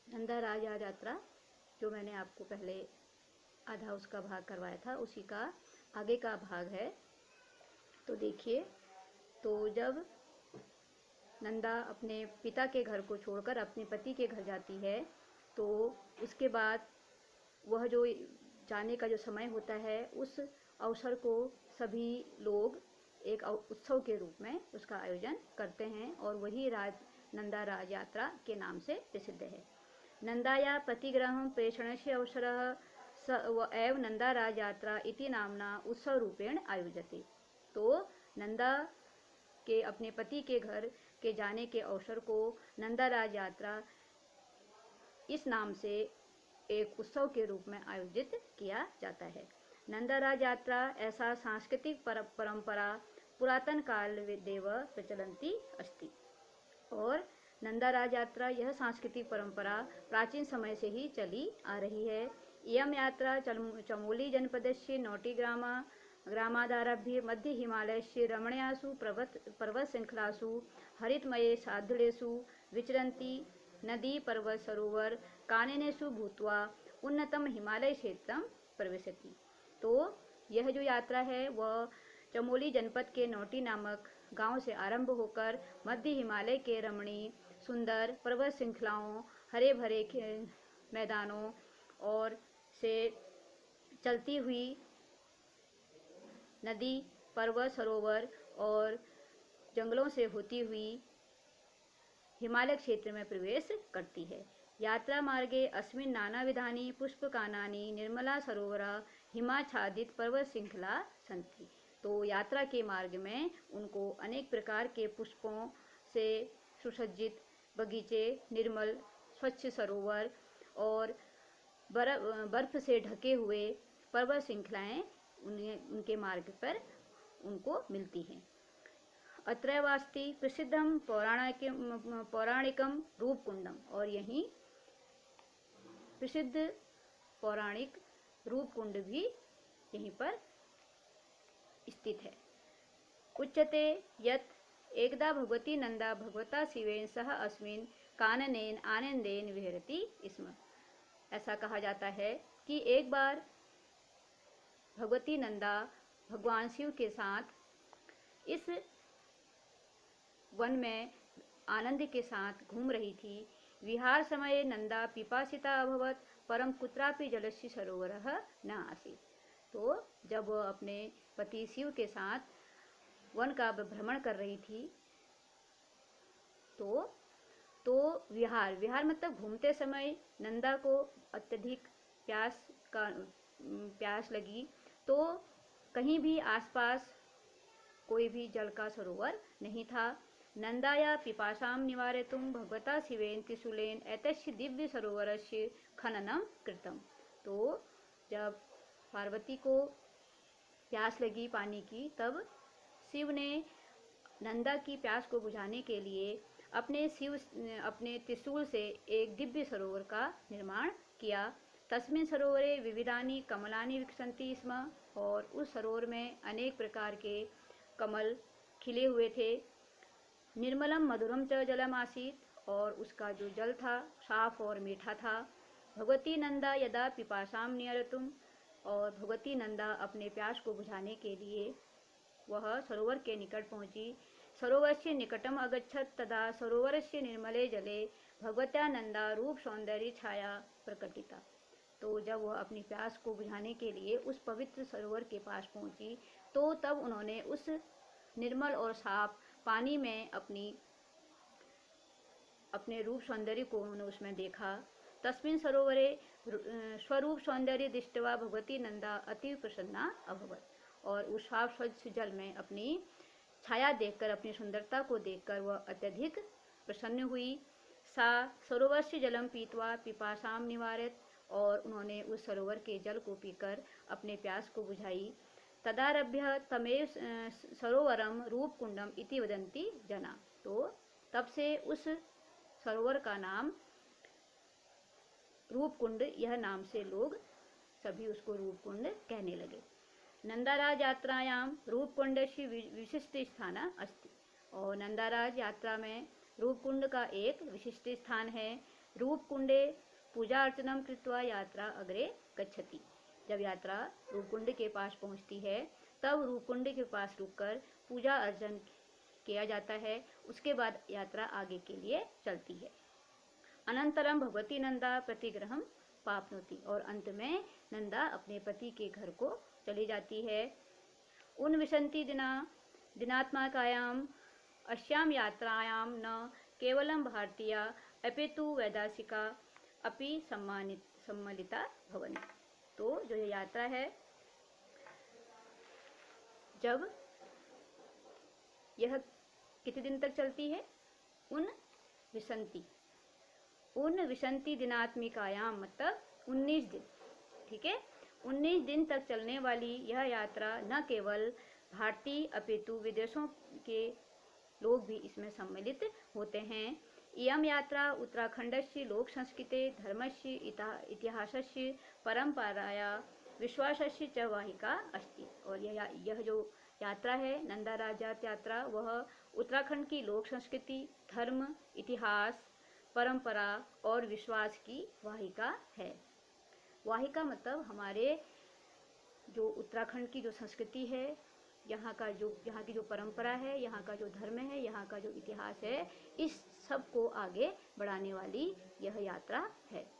नंदा यात्रा जो मैंने आपको पहले आधा उसका भाग करवाया था, उसी का आगे का भाग है। तो देखिए, तो जब नंदा अपने पिता के घर को छोड़कर अपने पति के घर जाती है, तो उसके बाद वह जो जाने का जो समय होता है, उस अवसर को सभी लोग एक उत्सव के रूप में उसका आयोजन करते हैं, और वही नंदा राज यात्रा के नाम से प्रसिद्ध है। नंदाया प्रतिग्रहं प्रेषणस्य अवसरः स एव नंदा राज यात्रा इति नामना उत्सव रूपेण आयोजते। तो नंदा के अपने पति के घर के जाने के अवसर को नंदा राज यात्रा इस नाम से एक उत्सव के रूप में आयोजित किया जाता है। नंदा राज यात्रा ऐसा सांस्कृतिक परंपरा पुरातन काल देव प्रचलन्ती अस्ति। और नंदा राज यात्रा यह सांस्कृतिक परंपरा प्राचीन समय से ही चली आ रही है। इयं यात्रा चमोली जनपदस्य ग्रामादारभ्य मध्य हिमालयस्य रमणीयासु पर्वतशृङ्खलासु हरितमये साध्लेषु विचरन्ती नदी पर्वत सरोवर काननेषु भूत्वा उन्नतम हिमालय क्षेत्रं प्रविशति। तो यह जो यात्रा है वह चमोली जनपद के नौटी नामक गांव से आरंभ होकर मध्य हिमालय के रमणीय सुंदर पर्वत श्रृंखलाओं, हरे भरे मैदानों और से चलती हुई नदी, पर्वत सरोवर और जंगलों से होती हुई हिमालय क्षेत्र में प्रवेश करती है। यात्रा मार्गे अस्मिन् नानाविधानि पुष्पकानानि निर्मला सरोवरा हिमाच्छादित पर्वत श्रृंखला सन्ति। तो यात्रा के मार्ग में उनको अनेक प्रकार के पुष्पों से सुसज्जित बगीचे, निर्मल स्वच्छ सरोवर और बर्फ से ढके हुए पर्वत श्रृंखलाएं उनके मार्ग पर उनको मिलती हैं। अत्रैवास्ति प्रसिद्धम पौराणिकम रूपकुंडम, और यहीं प्रसिद्ध पौराणिक रूपकुंड भी यहीं पर स्थित है। उच्यते यत् एकदा भगवती नंदा भगवता शिवेन सह अस्मिन् काननेन आनंदेन विहरति स्म। ऐसा कहा जाता है कि एक बार भगवती नंदा भगवान शिव के साथ इस वन में आनंद के साथ घूम रही थी। विहार समये नंदा पिपासिता अभवत परम कुत्रापि जलस्य सरोवरः न आसीत्। तो जब वह अपने पति शिव के साथ वन का भ्रमण कर रही थी, तो विहार मतलब घूमते समय नंदा को अत्यधिक प्यास लगी। तो कहीं भी आसपास कोई भी जल का सरोवर नहीं था। नंदाया पिपासां निवारयितुं भगवता शिवेन त्रिशूलेन एतस्य दिव्य सरोवरस्य खननं कृतम्। तो जब पार्वती को प्यास लगी पानी की, तब शिव ने नंदा की प्यास को बुझाने के लिए अपने त्रिशूल से एक दिव्य सरोवर का निर्माण किया। तस्मिन् सरोवरे विविधानि कमलानि विकसन्ति स्म, और उस सरोवर में अनेक प्रकार के कमल खिले हुए थे। निर्मलम मधुरम च जलम आसीत्, और उसका जो जल था साफ और मीठा था। भगवती नंदा यदा पिपासां नियरतुम, और भगवती नंदा अपने प्यास को बुझाने के लिए वह सरोवर के निकट पहुंची। सरोवरस्य निकटम अगच्छत तदा सरोवरस्य निर्मले जले भगवत्या नंदा रूप सौंदर्य छाया प्रकटिता। तो जब वह अपनी प्यास को बुझाने के लिए उस पवित्र सरोवर के पास पहुंची, तो तब उन्होंने उस निर्मल और साफ पानी में अपने रूप सौंदर्य को उन्होंने उसमें देखा। तस्मिन् सरोवरे स्वरूप सौंदर्य दृष्ट्वा भगवती नंदा अति प्रसन्ना अभवत, और उस साफ स्वच्छ जल में अपनी छाया देखकर, अपनी सुंदरता को देखकर वह अत्यधिक प्रसन्न हुई। सा सरोवर से जलम पीतवा पिपासाम निवारित, और उन्होंने उस सरोवर के जल को पीकर अपने प्यास को बुझाई। तदारभ्य तमेव सरोवरम रूपकुंडम इति वदन्ति जना। तो तब से उस सरोवर का नाम रूपकुंड, यह नाम से लोग सभी उसको रूपकुंड कहने लगे। नंदाराज यात्रायां रूपकुंडस्य विशिष्ट स्थान अस्ति, और नंदाराज यात्रा में रूपकुंड का एक विशिष्ट स्थान है। रूपकुंडे पूजा अर्चनम कृत्वा यात्रा अग्रे गच्छति। जब यात्रा रूपकुंड के पास पहुंचती है तब रूपकुंड के पास रुककर पूजा अर्चन किया जाता है। उसके बाद यात्रा आगे के लिए चलती है। अनंतरम भगवती नंदा प्रतिग्रहम पापनोति, और अंत में नंदा अपने पति के घर को चली जाती है। उन विशंति दिनात्मकायाम अस्याम यात्रायाम न केवलम भारतीया अपितु वैदेशिका अपि सम्मिलिता भवन्ति। तो जो ये यात्रा है, जब यह कितने दिन तक चलती है? उन विशंति दिनात्मिकायाम मतलब 19 दिन, ठीक है। 19 दिन तक चलने वाली यह यात्रा न केवल भारतीय अपितु विदेशों के लोग भी इसमें सम्मिलित होते हैं। इयं यात्रा उत्तराखंडस्य लोक संस्कृते धर्मस्य इतिहासस्य परंपराया विश्वासस्य च वाहिका अस्ति। और यह जो यात्रा है, नंदा राजात यात्रा, वह उत्तराखंड की लोक संस्कृति, धर्म, इतिहास, परंपरा और विश्वास की वाहिका है। वाहिका मतलब हमारे जो उत्तराखंड की जो संस्कृति है, यहाँ की जो परंपरा है, यहाँ का जो धर्म है, यहाँ का जो इतिहास है, इस सब को आगे बढ़ाने वाली यह यात्रा है।